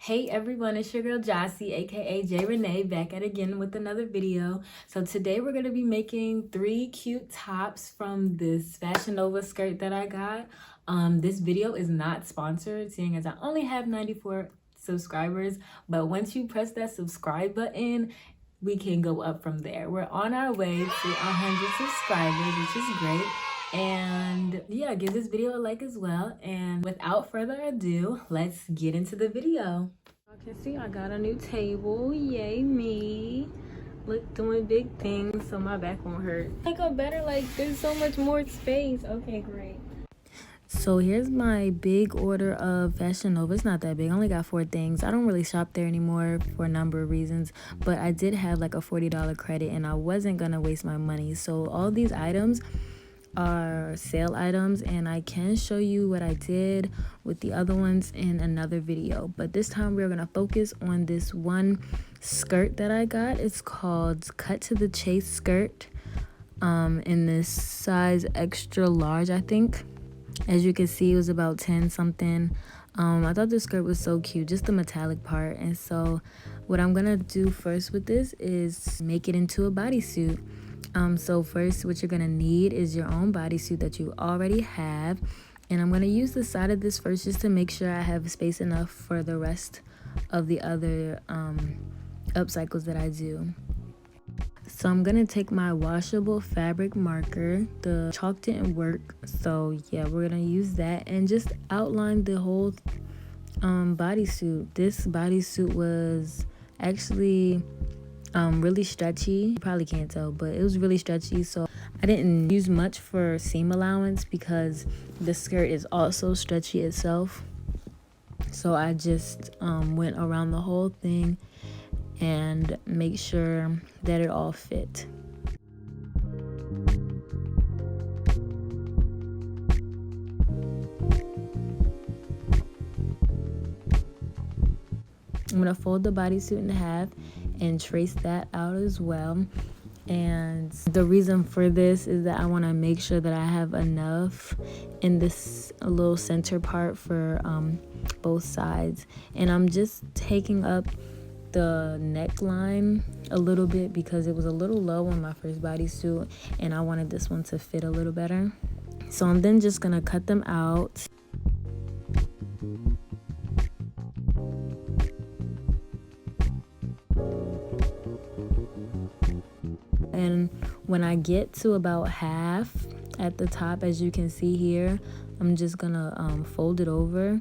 Hey everyone, it's your girl Jossie, aka J Renee, back at again with another video. So today we're gonna be making 3 cute tops from this Fashion Nova skirt that I got. This video is not sponsored, seeing as I only have 94 subscribers, but once you press that subscribe button, we can go up from there. We're on our way to 100 subscribers, which is great. And yeah, give this video a like as well. And without further ado, let's get into the video. Y'all can see I got a new table. Yay me. Look, doing big things so my back won't hurt. I got better, like there's so much more space. Okay, great. So here's my big order of Fashion Nova. It's not that big. I only got 4 things. I don't really shop there anymore for a number of reasons, but I did have like a $40 credit and I wasn't gonna waste my money. So all these items are sale items, and I can show you what I did with the other ones in another video, but this time we're gonna focus on this one skirt that I got. It's called Cut to the Chase skirt, in this size extra large. I think, as you can see, it was about 10 something. I thought this skirt was so cute, just the metallic part. And so what I'm gonna do first with this is make it into a bodysuit. So first, what you're gonna need is your own bodysuit that you already have, and I'm gonna use the side of this first just to make sure I have space enough for the rest of the other upcycles that I do. So I'm gonna take my washable fabric marker. The chalk didn't work, so yeah, we're gonna use that and just outline the whole bodysuit. This bodysuit was actually really stretchy. You probably can't tell, but it was really stretchy, so I didn't use much for seam allowance because the skirt is also stretchy itself. So I just went around the whole thing and make sure that it all fit. I'm gonna fold the bodysuit in half and trace that out as well. And the reason for this is that I want to make sure that I have enough in this little center part for both sides. And I'm just taking up the neckline a little bit because it was a little low on my first bodysuit and I wanted this one to fit a little better. So I'm then just gonna cut them out. And when I get to about half at the top, as you can see here, I'm just gonna fold it over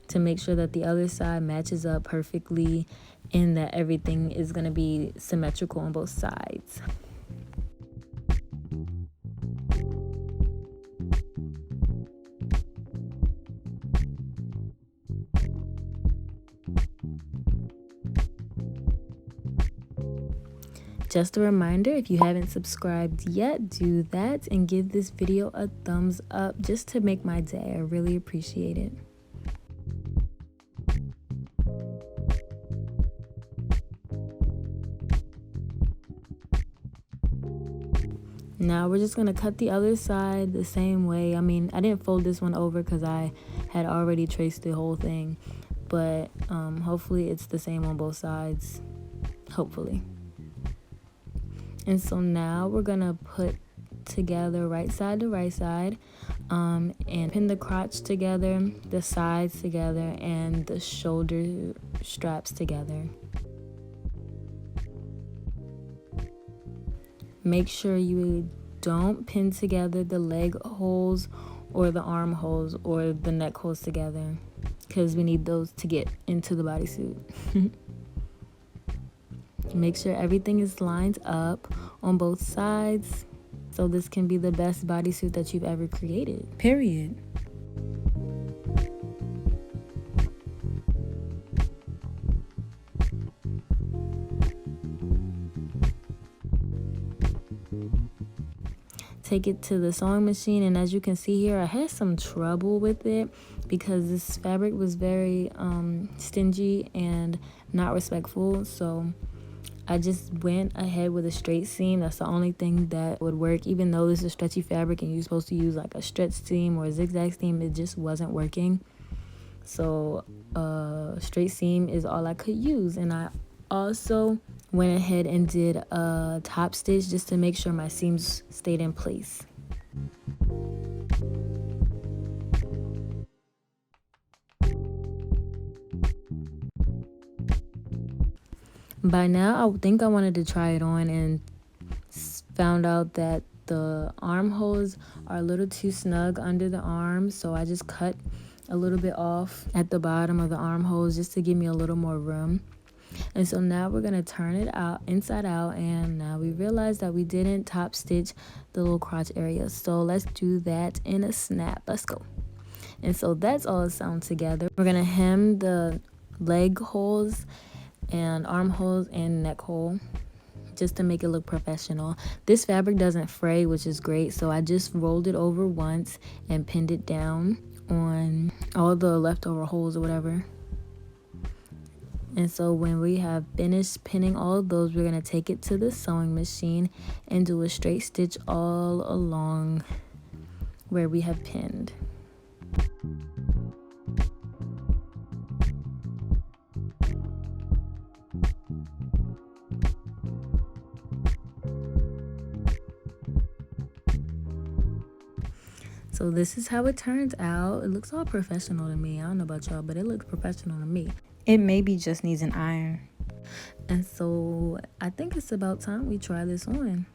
to make sure that the other side matches up perfectly and that everything is gonna be symmetrical on both sides. Just a reminder, if you haven't subscribed yet, do that and give this video a thumbs up just to make my day. I really appreciate it. Now we're just gonna cut the other side the same way. I mean, I didn't fold this one over because I had already traced the whole thing, but hopefully it's the same on both sides, hopefully. And so now we're gonna put together right side to right side, and pin the crotch together, the sides together, and the shoulder straps together. Make sure you don't pin together the leg holes or the arm holes or the neck holes together because we need those to get into the bodysuit. Make sure everything is lined up on both sides so this can be the best bodysuit that you've ever created, period. Take it to the sewing machine, and as you can see here, I had some trouble with it because this fabric was very stingy and not respectful, so I just went ahead with a straight seam. That's the only thing that would work. Even though this is stretchy fabric and you're supposed to use like a stretch seam or a zigzag seam, it just wasn't working. So straight seam is all I could use. And I also went ahead and did a top stitch just to make sure my seams stayed in place. By now, I think I wanted to try it on and found out that the armholes are a little too snug under the arms, so I just cut a little bit off at the bottom of the armholes just to give me a little more room. And so now we're gonna turn it out inside out, and now we realize that we didn't top stitch the little crotch area, so let's do that in a snap. Let's go. And so that's all sewn together. We're gonna hem the leg holes and armholes and neck hole just to make it look professional. This fabric doesn't fray, which is great, so I just rolled it over once and pinned it down on all the leftover holes or whatever. And so when we have finished pinning all of those, we're going to take it to the sewing machine and do a straight stitch all along where we have pinned. So this is how it turns out. It looks all professional to me. I don't know about y'all, but it looks professional to me. It maybe just needs an iron. And so I think it's about time we try this on.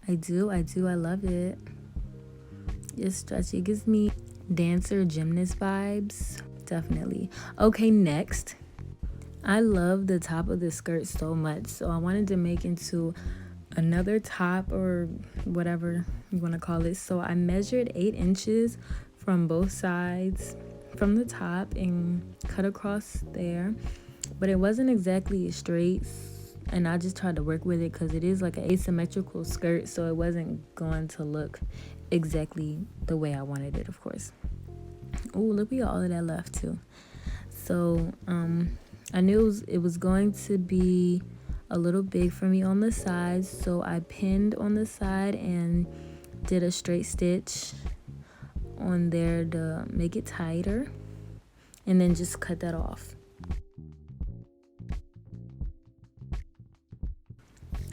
I do. I love it. It's stretchy. It gives me dancer gymnast vibes. Definitely. Okay, next. I love the top of the skirt so much, so I wanted to make into another top or whatever you want to call it. So I measured 8 inches from both sides from the top and cut across there, but it wasn't exactly straight, and I just tried to work with it because it is like an asymmetrical skirt, so it wasn't going to look exactly the way I wanted it, of course. Oh, look, we got all of that left too. So I knew it was going to be a little big for me on the sides, so I pinned on the side and did a straight stitch on there to make it tighter, and then just cut that off.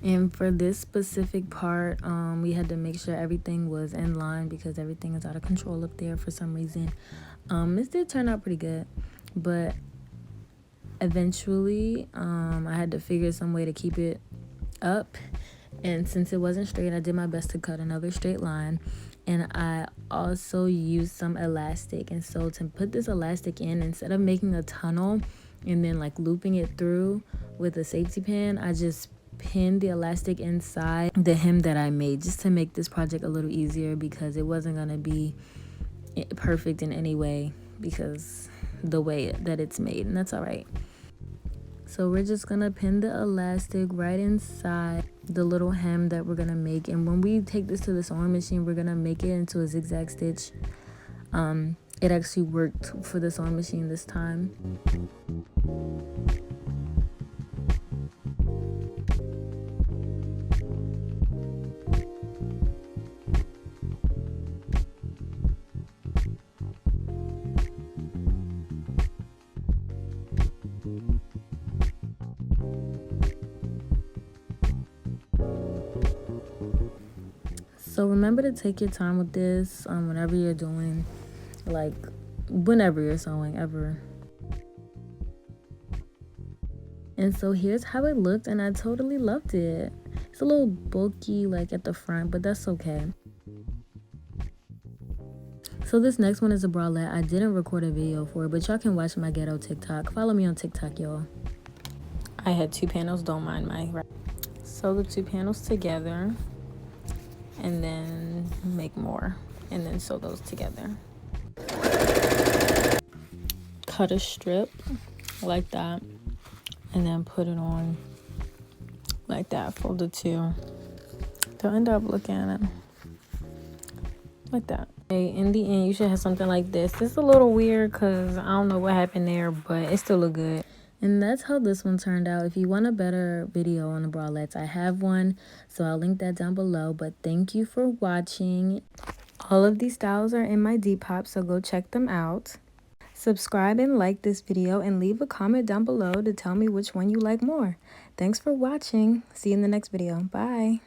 And for this specific part, we had to make sure everything was in line because everything is out of control up there for some reason. This did turn out pretty good, but eventually I had to figure some way to keep it up, and since it wasn't straight, I did my best to cut another straight line, and I also used some elastic. And so to put this elastic in, instead of making a tunnel and then like looping it through with a safety pin, I just pinned the elastic inside the hem that I made just to make this project a little easier, because it wasn't gonna be perfect in any way because the way that it's made, and that's all right. So we're just gonna pin the elastic right inside the little hem that we're gonna make, and when we take this to the sewing machine, we're gonna make it into a zigzag stitch. It actually worked for the sewing machine this time. So remember to take your time with this whenever you're doing, like whenever you're sewing ever. And so here's how it looked, and I totally loved it. It's a little bulky like at the front, but that's okay. So this next one is a bralette. I didn't record a video for it, but y'all can watch my ghetto TikTok. Follow me on TikTok, y'all. I had 2 panels, don't mind my. Sew the 2 panels together, and then make more, and then sew those together. Cut a strip like that, and then put it on like that. Fold the 2. They'll end up looking like that. Okay, in the end, you should have something like this. It's a little weird because I don't know what happened there, but it still look good. And that's how this one turned out. If you want a better video on the bralettes, I have one, so I'll link that down below. But thank you for watching. All of these styles are in my Depop, so go check them out. Subscribe and like this video and leave a comment down below to tell me which one you like more. Thanks for watching. See you in the next video. Bye.